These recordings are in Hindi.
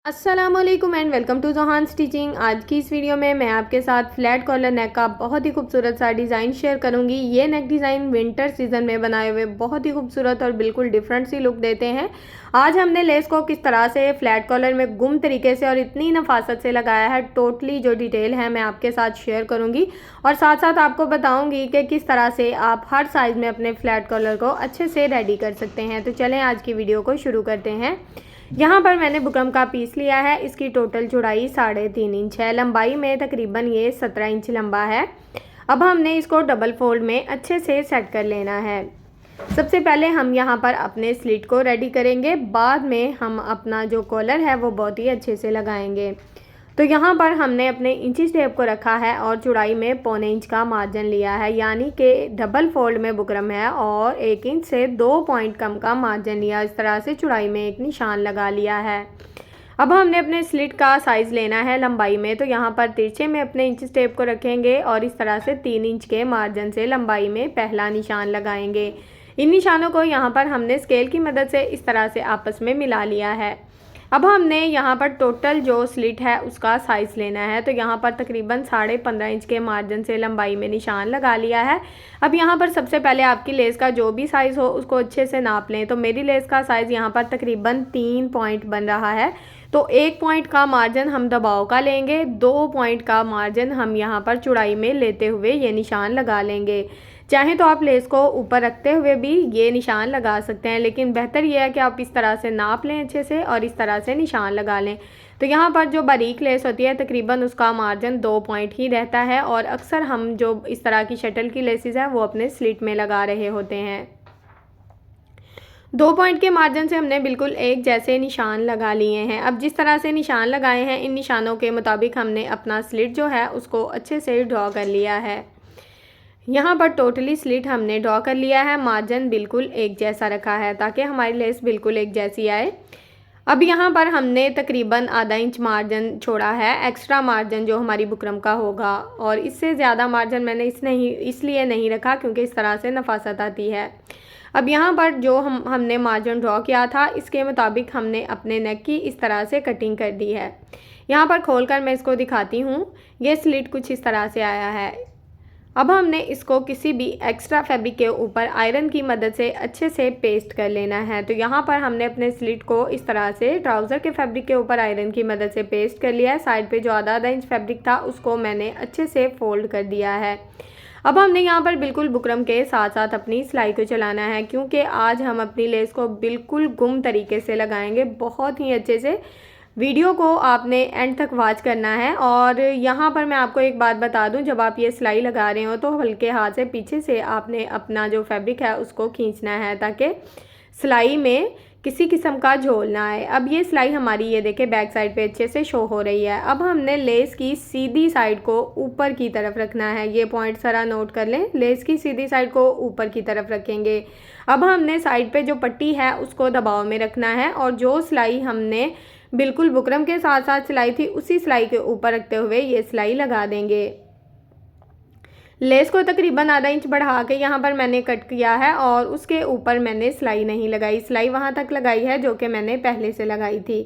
अस्सलामुअलैकुम and welcome to Johan stitching. आज की इस वीडियो में मैं आपके साथ फ्लैट कॉलर नेक का बहुत ही खूबसूरत सा डिज़ाइन शेयर करूंगी। ये नेक डिज़ाइन विंटर सीजन में बनाए हुए बहुत ही खूबसूरत और बिल्कुल डिफरेंट सी लुक देते हैं। आज हमने लेस को किस तरह से फ्लैट कॉलर में गुम तरीके से और इतनी नफासत से लगाया है, टोटली जो डिटेल है मैं आपके साथ शेयर करूँगी और साथ साथ आपको बताऊँगी कि किस तरह से आप हर साइज़ में अपने फ्लैट कॉलर को अच्छे से रेडी कर सकते हैं। तो चलें आज की वीडियो को शुरू करते हैं। यहाँ पर मैंने बुकरम का पीस लिया है। इसकी टोटल चौड़ाई 3.5 इंच है, लंबाई में तकरीबन ये 17 इंच लंबा है। अब हमने इसको डबल फोल्ड में अच्छे से सेट कर लेना है। सबसे पहले हम यहाँ पर अपने स्लिट को रेडी करेंगे, बाद में हम अपना जो कॉलर है वो बहुत ही अच्छे से लगाएंगे। तो यहाँ पर हमने अपने इंची टेप को रखा है और चौड़ाई में 1.25 इंच का मार्जिन लिया है, यानी कि डबल फोल्ड में बुकरम है और 1 इंच से 2 पॉइंट कम का मार्जिन लिया। इस तरह से चौड़ाई में एक निशान लगा लिया है। अब हमने अपने स्लिट का साइज़ लेना है लंबाई में। तो यहाँ पर तिरछे में अपने इंच टेप को रखेंगे और इस तरह से 3 इंच के मार्जिन से लंबाई में पहला निशान लगाएंगे। इन निशानों को यहाँ पर हमने स्केल की मदद से इस तरह से आपस में मिला लिया है। अब हमने यहाँ पर टोटल जो स्लिट है उसका साइज़ लेना है। तो यहाँ पर तकरीबन 15.5 इंच के मार्जिन से लंबाई में निशान लगा लिया है। अब यहाँ पर सबसे पहले आपकी लेस का जो भी साइज़ हो उसको अच्छे से नाप लें। तो मेरी लेस का साइज़ यहाँ पर तकरीबन 3 पॉइंट बन रहा है। तो 1 पॉइंट का मार्जिन हम दबाव का लेंगे, 2 पॉइंट का मार्जिन हम यहाँ पर चौड़ाई में लेते हुए ये निशान लगा लेंगे। चाहे तो आप लेस को ऊपर रखते हुए भी ये निशान लगा सकते हैं, लेकिन बेहतर यह है कि आप इस तरह से नाप लें अच्छे से और इस तरह से निशान लगा लें। तो यहाँ पर जो बारीक लेस होती है तकरीबन उसका मार्जिन 2 पॉइंट ही रहता है और अक्सर हम जो इस तरह की शटल की लेसेस हैं वो अपने स्लिट में लगा रहे होते हैं। 2 पॉइंट के मार्जिन से हमने बिल्कुल एक जैसे निशान लगा लिए हैं। अब जिस तरह से निशान लगाए हैं इन निशानों के मुताबिक हमने अपना स्लिट जो है उसको अच्छे से ड्रॉ कर लिया है। यहाँ पर टोटली स्लिट हमने ड्रॉ कर लिया है, मार्जिन बिल्कुल एक जैसा रखा है ताकि हमारी लेस बिल्कुल एक जैसी आए। अब यहाँ पर हमने तकरीबन आधा इंच मार्जिन छोड़ा है, एक्स्ट्रा मार्जिन जो हमारी बुकरम का होगा, और इससे ज़्यादा मार्जिन मैंने इसलिए नहीं रखा क्योंकि इस तरह से नफासत आती है। अब यहाँ पर जो हमने मार्जिन ड्रॉ किया था इसके मुताबिक हमने अपने नेक की इस तरह से कटिंग कर दी है। यहाँ पर खोलकर मैं इसको दिखाती हूँ। ये स्लिट कुछ इस तरह से आया है। अब हमने इसको किसी भी एक्स्ट्रा फैब्रिक के ऊपर आयरन की मदद से अच्छे से पेस्ट कर लेना है। तो यहाँ पर हमने अपने स्लिट को इस तरह से ट्राउज़र के फैब्रिक के ऊपर आयरन की मदद से पेस्ट कर लिया है। साइड पे जो आधा इंच फैब्रिक था उसको मैंने अच्छे से फोल्ड कर दिया है। अब हमने यहाँ पर बिल्कुल बुकरम के साथ साथ अपनी सिलाई को चलाना है, क्योंकि आज हम अपनी लेस को बिल्कुल गुम तरीके से लगाएंगे, बहुत ही अच्छे से। वीडियो को आपने एंड तक वॉच करना है। और यहाँ पर मैं आपको एक बात बता दूँ, जब आप ये सिलाई लगा रहे हो तो हल्के हाथ से पीछे से आपने अपना जो फैब्रिक है उसको खींचना है ताकि सिलाई में किसी किस्म का झोल ना आए। अब ये सिलाई हमारी ये देखें बैक साइड पे अच्छे से शो हो रही है। अब हमने लेस की सीधी साइड को ऊपर की तरफ रखना है। ये पॉइंट सारा नोट कर लें, लेस की सीधी साइड को ऊपर की तरफ रखेंगे। अब हमने साइड पे जो पट्टी है उसको दबाव में रखना है और जो सिलाई हमने बिल्कुल बुकरम के साथ साथ सिलाई थी उसी सिलाई के ऊपर रखते हुए ये सिलाई लगा देंगे। लेस को तकरीबन आधा इंच बढ़ा के यहाँ पर मैंने कट किया है और उसके ऊपर मैंने सिलाई नहीं लगाई, सिलाई वहाँ तक लगाई है जो कि मैंने पहले से लगाई थी।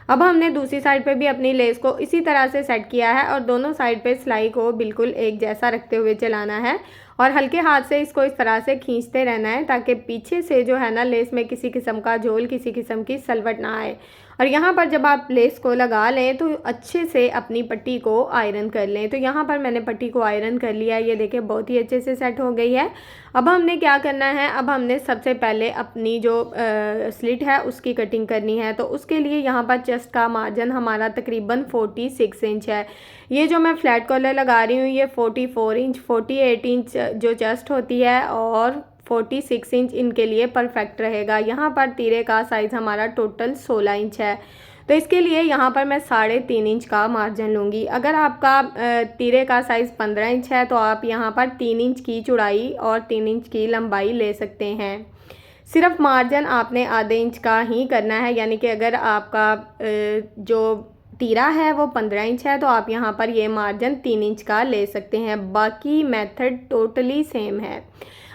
अब हमने दूसरी साइड पे भी अपनी लेस को इसी तरह से सेट किया है और दोनों साइड पे सिलाई को बिल्कुल एक जैसा रखते हुए चलाना है और हल्के हाथ से इसको इस तरह से खींचते रहना है ताकि पीछे से जो है ना लेस में किसी किस्म का झोल, किसी किस्म की सलवट ना आए। और यहाँ पर जब आप लेस को लगा लें तो अच्छे से अपनी पट्टी को आयरन कर लें। तो यहाँ पर मैंने पट्टी को आयरन कर लिया, ये देखें बहुत ही अच्छे से सेट हो गई है। अब हमने क्या करना है, अब हमने सबसे पहले अपनी जो स्लिट है उसकी कटिंग करनी है। तो उसके लिए यहाँ पर चेस्ट का मार्जिन हमारा तकरीबन 46 इंच है। ये जो मैं फ्लैट कॉलर लगा रही हूँ ये 44 इंच 48 इंच जो चेस्ट होती है और 46 इंच इनके लिए परफेक्ट रहेगा। यहाँ पर तीरे का साइज़ हमारा टोटल 16 इंच है। तो इसके लिए यहाँ पर मैं 3.5 इंच का मार्जिन लूँगी। अगर आपका तीरे का साइज़ 15 इंच है तो आप यहाँ पर 3 इंच की चौड़ाई और 3 इंच की लंबाई ले सकते हैं। सिर्फ मार्जिन आपने आधे इंच का ही करना है, यानी कि अगर आपका जो तीरा है वो 15 इंच है तो आप यहाँ पर ये मार्जिन 3 इंच का ले सकते हैं। बाकी मेथड टोटली सेम है।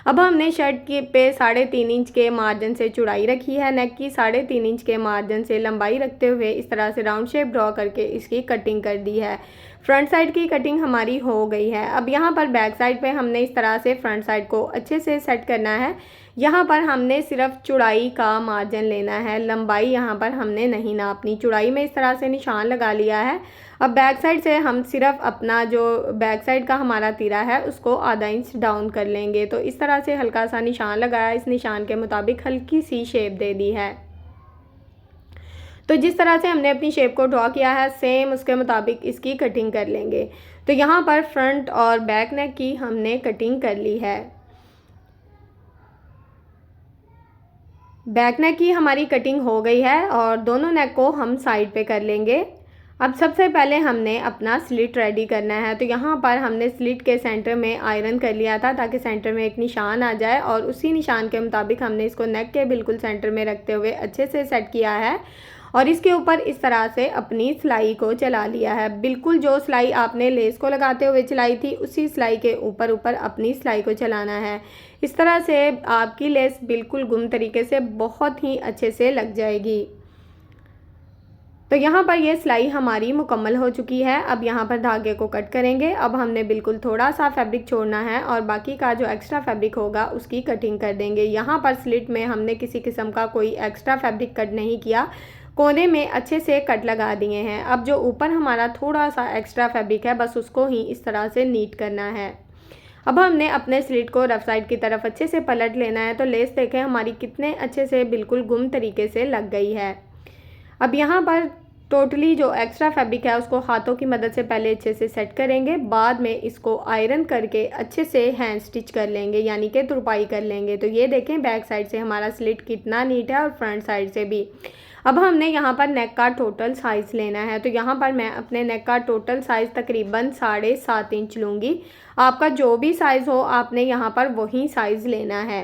अब हमने शर्ट के पे 3.5 इंच के मार्जिन से चौड़ाई रखी है। नेक की 3.5 इंच के मार्जिन से लंबाई रखते हुए इस तरह से राउंड शेप ड्रॉ करके इसकी कटिंग कर दी है। फ्रंट साइड की कटिंग हमारी हो गई है। अब यहाँ पर बैक साइड पे हमने इस तरह से फ्रंट साइड को अच्छे से सेट करना है। यहाँ पर हमने सिर्फ चौड़ाई का मार्जिन लेना है, लंबाई यहाँ पर हमने नहीं नापनी। चौड़ाई में इस तरह से निशान लगा लिया है। अब बैक साइड से हम सिर्फ अपना जो बैक साइड का हमारा तीरा है उसको आधा इंच डाउन कर लेंगे। तो इस तरह से हल्का सा निशान लगाया, इस निशान के मुताबिक हल्की सी शेप दे दी है। तो जिस तरह से हमने अपनी शेप को ड्रॉ किया है सेम उसके मुताबिक इसकी कटिंग कर लेंगे। तो यहाँ पर फ्रंट और बैक नेक की हमने कटिंग कर ली है। बैक नेक की हमारी कटिंग हो गई है और दोनों नेक को हम साइड पे कर लेंगे। अब सबसे पहले हमने अपना स्लिट रेडी करना है। तो यहाँ पर हमने स्लिट के सेंटर में आयरन कर लिया था ताकि सेंटर में एक निशान आ जाए और उसी निशान के मुताबिक हमने इसको नेक के बिल्कुल सेंटर में रखते हुए अच्छे से सेट किया है और इसके ऊपर इस तरह से अपनी सिलाई को चला लिया है। बिल्कुल जो सिलाई आपने लेस को लगाते हुए चलाई थी उसी सिलाई के ऊपर ऊपर अपनी सिलाई को चलाना है। इस तरह से आपकी लेस बिल्कुल गुम तरीके से बहुत ही अच्छे से लग जाएगी। तो यहाँ पर ये सिलाई हमारी मुकम्मल हो चुकी है। अब यहाँ पर धागे को कट करेंगे। अब हमने बिल्कुल थोड़ा सा फैब्रिक छोड़ना है और बाकी का जो एक्स्ट्रा फैब्रिक होगा उसकी कटिंग कर देंगे। यहाँ पर स्लिट में हमने किसी किस्म का कोई एक्स्ट्रा फैब्रिक कट नहीं किया, कोने में अच्छे से कट लगा दिए हैं। अब जो ऊपर हमारा थोड़ा सा एक्स्ट्रा फैब्रिक है बस उसको ही इस तरह से नीट करना है। अब हमने अपने स्लिट को रफ साइड की तरफ अच्छे से पलट लेना है। तो लेस देखें हमारी कितने अच्छे से बिल्कुल गुम तरीके से लग गई है। अब यहाँ पर टोटली जो एक्स्ट्रा फैब्रिक है उसको हाथों की मदद से पहले अच्छे से सेट करेंगे, बाद में इसको आयरन करके अच्छे से हैंड स्टिच कर लेंगे यानी कि तुरपाई कर लेंगे। तो ये देखें बैक साइड से हमारा स्लिट कितना नीट है और फ्रंट साइड से भी। अब हमने यहाँ पर नेक का टोटल साइज़ लेना है। तो यहाँ पर मैं अपने नेक का टोटल साइज़ तकरीबन 7.5 इंच लूँगी। आपका जो भी साइज़ हो आपने यहाँ पर वही साइज़ लेना है।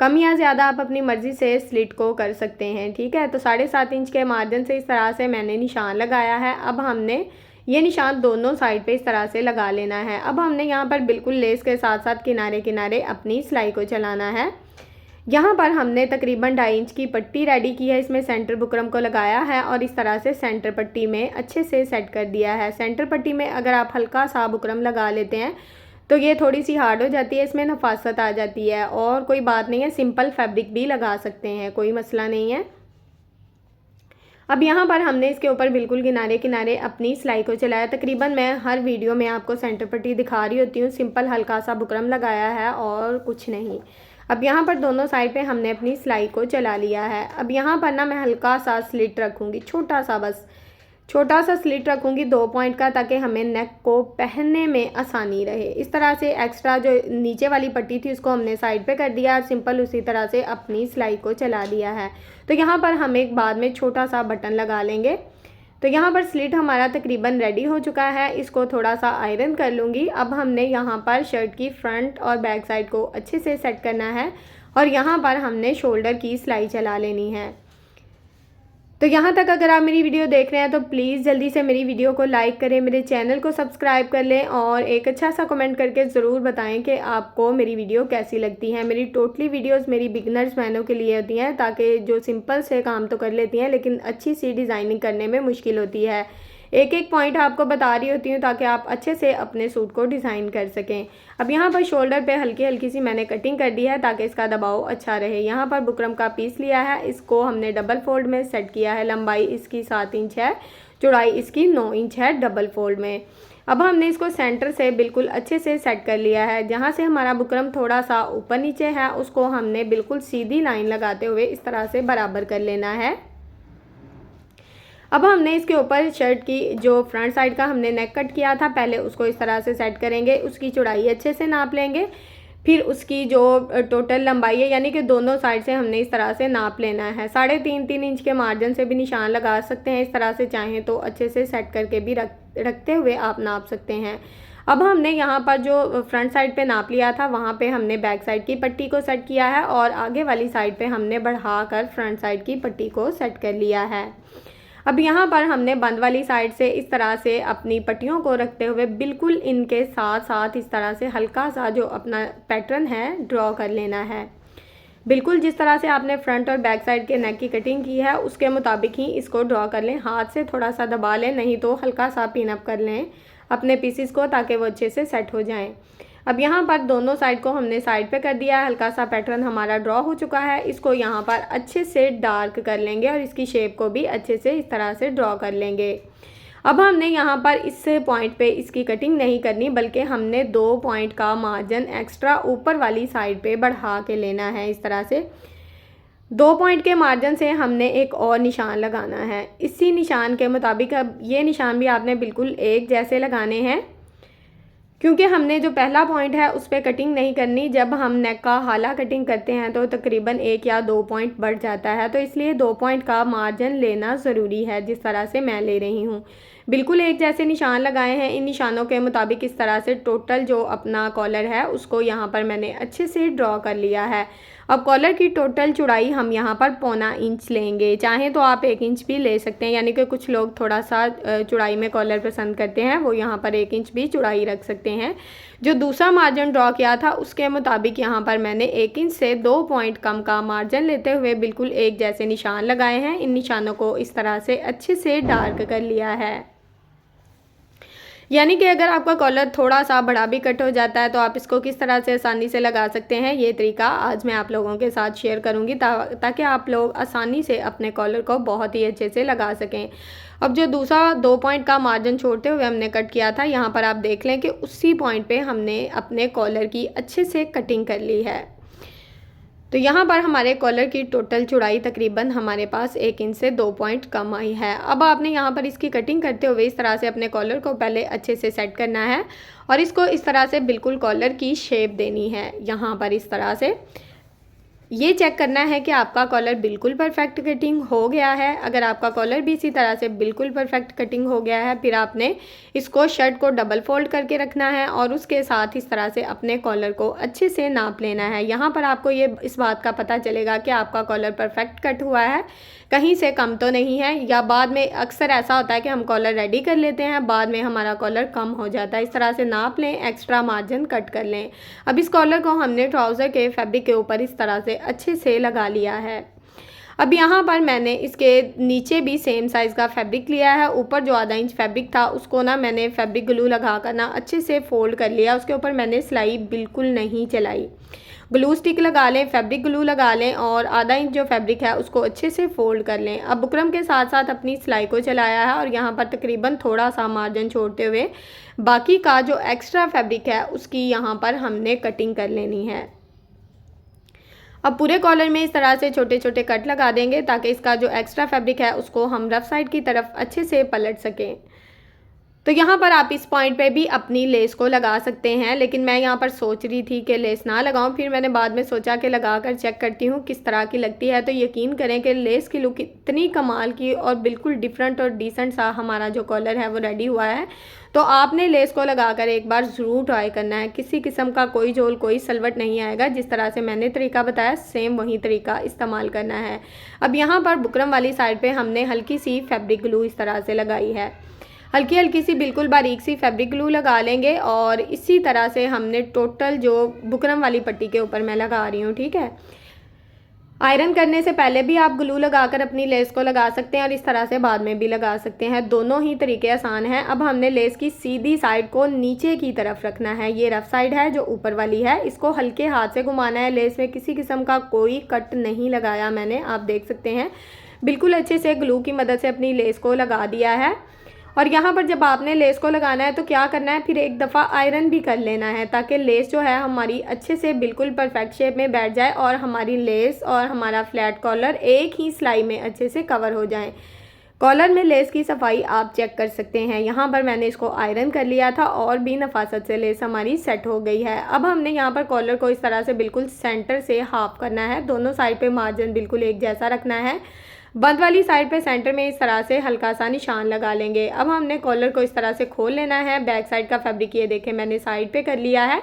कम या ज़्यादा आप अपनी मर्ज़ी से स्लिट को कर सकते हैं, ठीक है। तो 7.5 इंच के मार्जिन से इस तरह से मैंने निशान लगाया है। अब हमने ये निशान दोनों साइड पे इस तरह से लगा लेना है। अब हमने यहाँ पर बिल्कुल लेस के साथ साथ किनारे किनारे अपनी सिलाई को चलाना है। यहाँ पर हमने तकरीबन 2.5 इंच की पट्टी रेडी की है, इसमें सेंटर बुकरम को लगाया है और इस तरह से सेंटर पट्टी में अच्छे से सेट कर दिया है। सेंटर पट्टी में अगर आप हल्का सा बुकरम लगा लेते हैं तो ये थोड़ी सी हार्ड हो जाती है, इसमें नफासत आ जाती है। और कोई बात नहीं है, सिंपल फैब्रिक भी लगा सकते हैं, कोई मसला नहीं है। अब यहाँ पर हमने इसके ऊपर बिल्कुल किनारे किनारे अपनी सिलाई को चलाया। तकरीबन मैं हर वीडियो में आपको सेंटर पट्टी दिखा रही होती हूँ, सिंपल हल्का सा बुकरम लगाया है और कुछ नहीं। अब यहाँ पर दोनों साइड पे हमने अपनी सिलाई को चला लिया है। अब यहाँ पर ना मैं हल्का सा स्लिट रखूँगी, छोटा सा, बस छोटा सा स्लिट रखूँगी 2 पॉइंट का, ताकि हमें नेक को पहनने में आसानी रहे। इस तरह से एक्स्ट्रा जो नीचे वाली पट्टी थी उसको हमने साइड पे कर दिया और सिंपल उसी तरह से अपनी सिलाई को चला दिया है। तो यहाँ पर हम एक बाद में छोटा सा बटन लगा लेंगे। तो यहाँ पर स्लिट हमारा तकरीबन रेडी हो चुका है, इसको थोड़ा सा आयरन कर लूँगी। अब हमने यहाँ पर शर्ट की फ्रंट और बैक साइड को अच्छे से सेट करना है और यहाँ पर हमने शोल्डर की सिलाई चला लेनी है। तो यहाँ तक अगर आप मेरी वीडियो देख रहे हैं तो प्लीज़ जल्दी से मेरी वीडियो को लाइक करें, मेरे चैनल को सब्सक्राइब कर लें और एक अच्छा सा कमेंट करके ज़रूर बताएं कि आपको मेरी वीडियो कैसी लगती है। मेरी टोटली वीडियोस मेरी बिगनर्स बहनों के लिए होती हैं, ताकि जो सिंपल से काम तो कर लेती हैं लेकिन अच्छी सी डिज़ाइनिंग करने में मुश्किल होती है। एक एक पॉइंट आपको बता रही होती हूँ ताकि आप अच्छे से अपने सूट को डिज़ाइन कर सकें। अब यहाँ पर शोल्डर पे हल्की हल्की सी मैंने कटिंग कर दी है ताकि इसका दबाव अच्छा रहे। यहाँ पर बुकरम का पीस लिया है, इसको हमने डबल फोल्ड में सेट किया है। लंबाई इसकी 7 इंच है, चौड़ाई इसकी 9 इंच है डबल फोल्ड में। अब हमने इसको सेंटर से बिल्कुल अच्छे से सेट कर लिया है। जहाँ से हमारा बुकरम थोड़ा सा ऊपर नीचे है उसको हमने बिल्कुल सीधी लाइन लगाते हुए इस तरह से बराबर कर लेना है। अब हमने इसके ऊपर शर्ट की जो फ्रंट साइड का हमने नेक कट किया था पहले उसको इस तरह से सेट करेंगे, उसकी चौड़ाई अच्छे से नाप लेंगे, फिर उसकी जो टोटल लंबाई है यानी कि दोनों साइड से हमने इस तरह से नाप लेना है। 3.5 इंच के मार्जिन से भी निशान लगा सकते हैं, इस तरह से चाहें तो अच्छे से सेट करके भी रखते हुए आप नाप सकते हैं। अब हमने यहाँ पर जो फ्रंट साइड पे नाप लिया था वहाँ पे हमने बैक साइड की पट्टी को सेट किया है और आगे वाली साइड पे हमने बढ़ा कर फ्रंट साइड की पट्टी को सेट कर लिया है। अब यहाँ पर हमने बंद वाली साइड से इस तरह से अपनी पट्टियों को रखते हुए बिल्कुल इनके साथ साथ इस तरह से हल्का सा जो अपना पैटर्न है ड्रॉ कर लेना है। बिल्कुल जिस तरह से आपने फ्रंट और बैक साइड के नेक की कटिंग की है उसके मुताबिक ही इसको ड्रॉ कर लें। हाथ से थोड़ा सा दबा लें, नहीं तो हल्का सा पिन अप कर लें अपने पीसेस को, ताकि वो अच्छे से सेट हो जाएं। अब यहाँ पर दोनों साइड को हमने साइड पे कर दिया है। हल्का सा पैटर्न हमारा ड्रॉ हो चुका है। इसको यहाँ पर अच्छे से डार्क कर लेंगे और इसकी शेप को भी अच्छे से इस तरह से ड्रॉ कर लेंगे। अब हमने यहाँ पर इस पॉइंट पे इसकी कटिंग नहीं करनी, बल्कि हमने 2 पॉइंट का मार्जिन एक्स्ट्रा ऊपर वाली साइड पे बढ़ा के लेना है। इस तरह से 2 पॉइंट के मार्जिन से हमने एक और निशान लगाना है। इसी निशान के मुताबिक अब ये निशान भी आपने बिल्कुल एक जैसे लगाने हैं, क्योंकि हमने जो पहला पॉइंट है उस पर कटिंग नहीं करनी। जब हम नेक का हाला कटिंग करते हैं तो तकरीबन 1 या 2 पॉइंट बढ़ जाता है, तो इसलिए 2 पॉइंट का मार्जिन लेना ज़रूरी है, जिस तरह से मैं ले रही हूँ। बिल्कुल एक जैसे निशान लगाए हैं। इन निशानों के मुताबिक इस तरह से टोटल जो अपना कॉलर है उसको यहाँ पर मैंने अच्छे से ड्रॉ कर लिया है। अब कॉलर की टोटल चौड़ाई हम यहाँ पर 1.25 इंच लेंगे। चाहें तो आप 1 इंच भी ले सकते हैं, यानी कि कुछ लोग थोड़ा सा चौड़ाई में कॉलर पसंद करते हैं, वो यहाँ पर 1 इंच भी चौड़ाई रख सकते हैं। जो दूसरा मार्जिन ड्रॉ किया था उसके मुताबिक यहाँ पर मैंने 1 इंच से 2 पॉइंट कम का मार्जिन लेते हुए बिल्कुल एक जैसे निशान लगाए हैं। इन निशानों को इस तरह से अच्छे से डार्क कर लिया है। यानी कि अगर आपका कॉलर थोड़ा सा बड़ा भी कट हो जाता है तो आप इसको किस तरह से आसानी से लगा सकते हैं, ये तरीका आज मैं आप लोगों के साथ शेयर करूंगी, ताकि आप लोग आसानी से अपने कॉलर को बहुत ही अच्छे से लगा सकें। अब जो दूसरा 2 पॉइंट का मार्जिन छोड़ते हुए हमने कट किया था, यहाँ पर आप देख लें कि उसी पॉइंट पे हमने अपने कॉलर की अच्छे से कटिंग कर ली है। तो यहाँ पर हमारे कॉलर की टोटल चौड़ाई तकरीबन हमारे पास 1 इंच से 2 पॉइंट कम आई है। अब आपने यहाँ पर इसकी कटिंग करते हुए इस तरह से अपने कॉलर को पहले अच्छे से सेट करना है और इसको इस तरह से बिल्कुल कॉलर की शेप देनी है। यहाँ पर इस तरह से ये चेक करना है कि आपका कॉलर बिल्कुल परफेक्ट कटिंग हो गया है। अगर आपका कॉलर भी इसी तरह से बिल्कुल परफेक्ट कटिंग हो गया है, फिर आपने इसको शर्ट को डबल फोल्ड करके रखना है और उसके साथ इस तरह से अपने कॉलर को अच्छे से नाप लेना है। यहाँ पर आपको ये इस बात का पता चलेगा कि आपका कॉलर परफेक्ट कट हुआ है, कहीं से कम तो नहीं है। या बाद में अक्सर ऐसा होता है कि हम कॉलर रेडी कर लेते हैं, बाद में हमारा कॉलर कम हो जाता है। इस तरह से नाप लें, एक्स्ट्रा मार्जिन कट कर लें। अब इस कॉलर को हमने ट्राउज़र के फैब्रिक के ऊपर इस तरह से अच्छे से लगा लिया है। अब यहाँ पर मैंने इसके नीचे भी सेम साइज़ का फैब्रिक लिया है। ऊपर जो आधा इंच फैब्रिक था उसको ना मैंने फैब्रिक ग्लू लगा कर ना अच्छे से फोल्ड कर लिया। उसके ऊपर मैंने सिलाई बिल्कुल नहीं चलाई। ग्लू स्टिक लगा लें, फैब्रिक ग्लू लगा लें और आधा इंच जो फैब्रिक है उसको अच्छे से फोल्ड कर लें। अब बुकरम के साथ साथ अपनी सिलाई को चलाया है और यहाँ पर तकरीबन थोड़ा सा मार्जिन छोड़ते हुए बाकी का जो एक्स्ट्रा फैब्रिक है उसकी यहाँ पर हमने कटिंग कर लेनी है। अब पूरे कॉलर में इस तरह से छोटे छोटे कट लगा देंगे ताकि इसका जो एक्स्ट्रा फैब्रिक है उसको हम रफ साइड की तरफ अच्छे से पलट सकें। तो यहाँ पर आप इस पॉइंट पे भी अपनी लेस को लगा सकते हैं, लेकिन मैं यहाँ पर सोच रही थी कि लेस ना लगाऊं, फिर मैंने बाद में सोचा कि लगा कर चेक करती हूँ किस तरह की लगती है। तो यकीन करें कि लेस की लुक इतनी कमाल की और बिल्कुल डिफरेंट और डिसेंट सा हमारा जो कॉलर है वो रेडी हुआ है। तो आपने लेस को लगाकर एक बार ज़रूर ट्राई करना है। किसी किस्म का कोई झोल कोई सलवट नहीं आएगा। जिस तरह से मैंने तरीका बताया सेम वही तरीका इस्तेमाल करना है। अब यहाँ पर बुकरम वाली साइड पे हमने हल्की सी फैब्रिक ग्लू इस तरह से लगाई है। हल्की हल्की सी बिल्कुल बारीक सी फैब्रिक ग्लू लगा लेंगे और इसी तरह से हमने टोटल जो बुकरम वाली पट्टी के ऊपर मैं लगा रही हूँ, ठीक है। आयरन करने से पहले भी आप ग्लू लगाकर अपनी लेस को लगा सकते हैं और इस तरह से बाद में भी लगा सकते हैं। दोनों ही तरीके आसान हैं। अब हमने लेस की सीधी साइड को नीचे की तरफ रखना है। ये रफ साइड है जो ऊपर वाली है, इसको हल्के हाथ से घुमाना है। लेस में किसी किस्म का कोई कट नहीं लगाया मैंने, आप देख सकते हैं। बिल्कुल अच्छे से ग्लू की मदद से अपनी लेस को लगा दिया है। और यहाँ पर जब आपने लेस को लगाना है तो क्या करना है, फिर एक दफ़ा आयरन भी कर लेना है ताकि लेस जो है हमारी अच्छे से बिल्कुल परफेक्ट शेप में बैठ जाए और हमारी लेस और हमारा फ्लैट कॉलर एक ही सिलाई में अच्छे से कवर हो जाए। कॉलर में लेस की सफाई आप चेक कर सकते हैं। यहाँ पर मैंने इसको आयरन कर लिया था और भी नफासत से लेस हमारी सेट हो गई है। अब हमने यहाँ पर कॉलर को इस तरह से बिल्कुल सेंटर से हाफ करना है। दोनों साइड पे मार्जिन बिल्कुल एक जैसा रखना है। बंद वाली साइड पे सेंटर में इस तरह से हल्का सा निशान लगा लेंगे। अब हमने कॉलर को इस तरह से खोल लेना है। बैक साइड का फैब्रिक ये देखें मैंने साइड पे कर लिया है।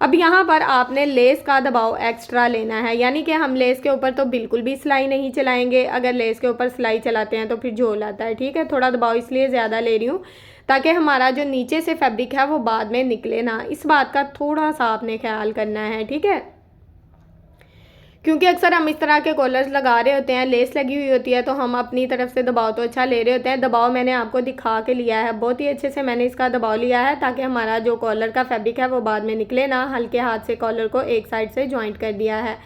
अब यहाँ पर आपने लेस का दबाव एक्स्ट्रा लेना है, यानी कि हम लेस के ऊपर तो बिल्कुल भी सिलाई नहीं चलाएंगे। अगर लेस के ऊपर सिलाई चलाते हैं तो फिर झोल आता है, ठीक है। थोड़ा दबाव इसलिए ज़्यादा ले रही हूँ ताकि हमारा जो नीचे से फैब्रिक है वो बाद में निकले ना, इस बात का थोड़ा सा आपने ख्याल करना है, ठीक है। क्योंकि अक्सर हम इस तरह के कॉलर्स लगा रहे होते हैं, लेस लगी हुई होती है, तो हम अपनी तरफ से दबाव तो अच्छा ले रहे होते हैं। दबाव मैंने आपको दिखा के लिया है, बहुत ही अच्छे से मैंने इसका दबाव लिया है ताकि हमारा जो कॉलर का फैब्रिक है वो बाद में निकले ना। हल्के हाथ से कॉलर को एक साइड से जॉइंट कर दिया है।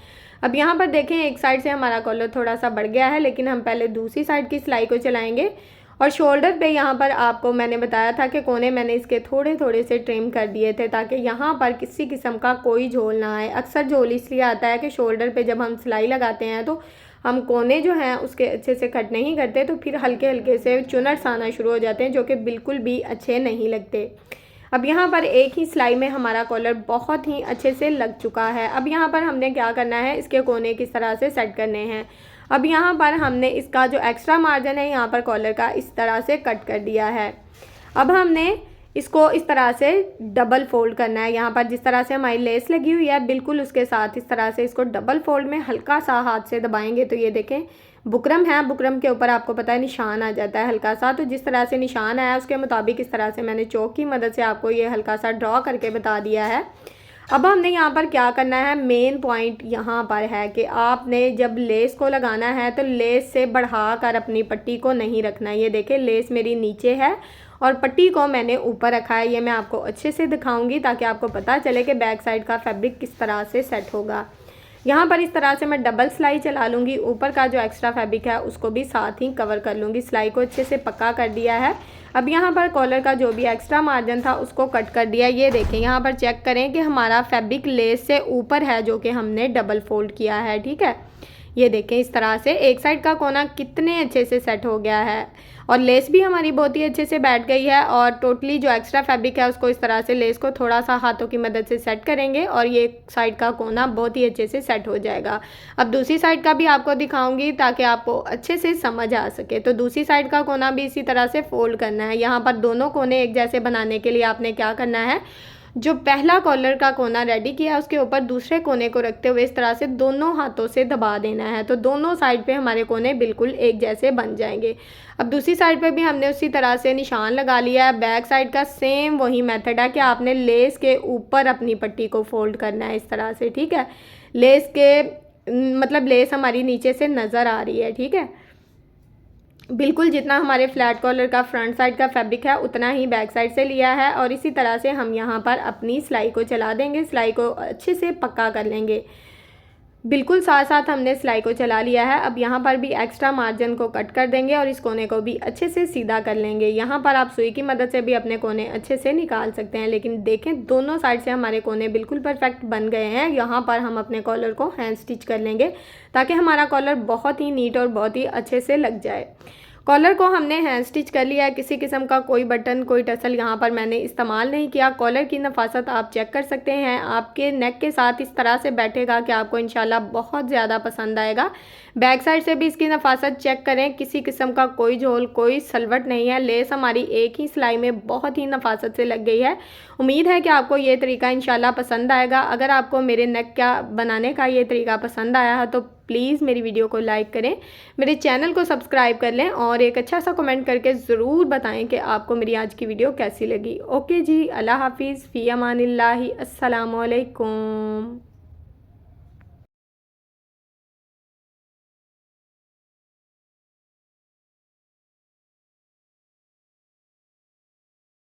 अब यहाँ पर देखें, एक साइड से हमारा कॉलर थोड़ा सा बढ़ गया है, लेकिन हम पहले दूसरी साइड की सिलाई को चलाएंगे। और शोल्डर पे यहाँ पर आपको मैंने बताया था कि कोने मैंने इसके थोड़े थोड़े से ट्रिम कर दिए थे ताकि यहाँ पर किसी किस्म का कोई झोल ना आए। अक्सर झोल इसलिए आता है कि शोल्डर पे जब हम सिलाई लगाते हैं तो हम कोने जो हैं उसके अच्छे से कट नहीं करते, तो फिर हल्के हल्के से चुनट्स आना शुरू हो जाते हैं जो कि बिल्कुल भी अच्छे नहीं लगते। अब यहाँ पर एक ही सिलाई में हमारा कॉलर बहुत ही अच्छे से लग चुका है। अब यहाँ पर हमने क्या करना है, इसके कोने किस तरह से सेट करने हैं। अब यहाँ पर हमने इसका जो एक्स्ट्रा मार्जिन है यहाँ पर कॉलर का इस तरह से कट कर दिया है। अब हमने इसको इस तरह से डबल फोल्ड करना है। यहाँ पर जिस तरह से हमारी लेस लगी हुई है बिल्कुल उसके साथ इस तरह से इसको डबल फोल्ड में हल्का सा हाथ से दबाएंगे तो ये देखें बुकरम है, बुकरम के ऊपर आपको पता है निशान आ जाता है हल्का सा, तो जिस तरह से निशान आया उसके मुताबिक इस तरह से मैंने चौक की मदद से आपको ये हल्का सा ड्रॉ करके बता दिया है। अब हमने यहाँ पर क्या करना है, मेन पॉइंट यहाँ पर है कि आपने जब लेस को लगाना है तो लेस से बढ़ा कर अपनी पट्टी को नहीं रखना। ये देखें लेस मेरी नीचे है और पट्टी को मैंने ऊपर रखा है। ये मैं आपको अच्छे से दिखाऊंगी ताकि आपको पता चले कि बैक साइड का फैब्रिक किस तरह से सेट होगा। यहाँ पर इस तरह से मैं डबल सिलाई चला लूँगी, ऊपर का जो एक्स्ट्रा फैब्रिक है उसको भी साथ ही कवर कर लूँगी। सिलाई को अच्छे से पक्का कर दिया है। अब यहाँ पर कॉलर का जो भी एक्स्ट्रा मार्जिन था उसको कट कर दिया। ये देखें यहाँ पर चेक करें कि हमारा फैब्रिक लेस से ऊपर है जो कि हमने डबल फोल्ड किया है, ठीक है। ये देखें इस तरह से एक साइड का कोना कितने अच्छे से सेट हो गया है और लेस भी हमारी बहुत ही अच्छे से बैठ गई है। और टोटली जो एक्स्ट्रा फैब्रिक है उसको इस तरह से लेस को थोड़ा सा हाथों की मदद से सेट करेंगे और ये साइड का कोना बहुत ही अच्छे से सेट हो जाएगा। अब दूसरी साइड का भी आपको दिखाऊंगी ताकि आपको अच्छे से समझ आ सके। तो दूसरी साइड का कोना भी इसी तरह से फोल्ड करना है। यहाँ पर दोनों कोने एक जैसे बनाने के लिए आपने क्या करना है, जो पहला कॉलर का कोना रेडी किया उसके ऊपर दूसरे कोने को रखते हुए इस तरह से दोनों हाथों से दबा देना है, तो दोनों साइड पे हमारे कोने बिल्कुल एक जैसे बन जाएंगे। अब दूसरी साइड पे भी हमने उसी तरह से निशान लगा लिया है। बैक साइड का सेम वही मेथड है कि आपने लेस के ऊपर अपनी पट्टी को फोल्ड करना है इस तरह से, ठीक है। लेस के मतलब लेस हमारी नीचे से नज़र आ रही है, ठीक है। बिल्कुल जितना हमारे फ्लैट कॉलर का फ्रंट साइड का फैब्रिक है उतना ही बैक साइड से लिया है और इसी तरह से हम यहाँ पर अपनी सिलाई को चला देंगे। सिलाई को अच्छे से पक्का कर लेंगे। बिल्कुल साथ साथ हमने सिलाई को चला लिया है। अब यहाँ पर भी एक्स्ट्रा मार्जिन को कट कर देंगे और इस कोने को भी अच्छे से सीधा कर लेंगे। यहाँ पर आप सुई की मदद से भी अपने कोने अच्छे से निकाल सकते हैं, लेकिन देखें दोनों साइड से हमारे कोने बिल्कुल परफेक्ट बन गए हैं। यहाँ पर हम अपने कॉलर को हैंड स्टिच कर लेंगे ताकि हमारा कॉलर बहुत ही नीट और बहुत ही अच्छे से लग जाए। कॉलर को हमने हैंड स्टिच कर लिया है। किसी किस्म का कोई बटन कोई टसल यहाँ पर मैंने इस्तेमाल नहीं किया। कॉलर की नफासत आप चेक कर सकते हैं, आपके नेक के साथ इस तरह से बैठेगा कि आपको इंशाल्लाह बहुत ज़्यादा पसंद आएगा। बैक साइड से भी इसकी नफासत चेक करें, किसी किस्म का कोई झोल कोई सलवट नहीं है। लेस हमारी एक ही सिलाई में बहुत ही नफासत से लग गई है। उम्मीद है कि आपको ये तरीका इंशाल्लाह पसंद आएगा। अगर आपको मेरे नेक का बनाने का ये तरीका पसंद आया है तो प्लीज़ मेरी वीडियो को लाइक करें, मेरे चैनल को सब्सक्राइब कर लें और एक अच्छा सा कमेंट करके ज़रूर बताएं कि आपको मेरी आज की वीडियो कैसी लगी। ओके जी, अल्लाह हाफिज़, फ़ी अमानिल्लाहि, अस्सलामु अलैकुम।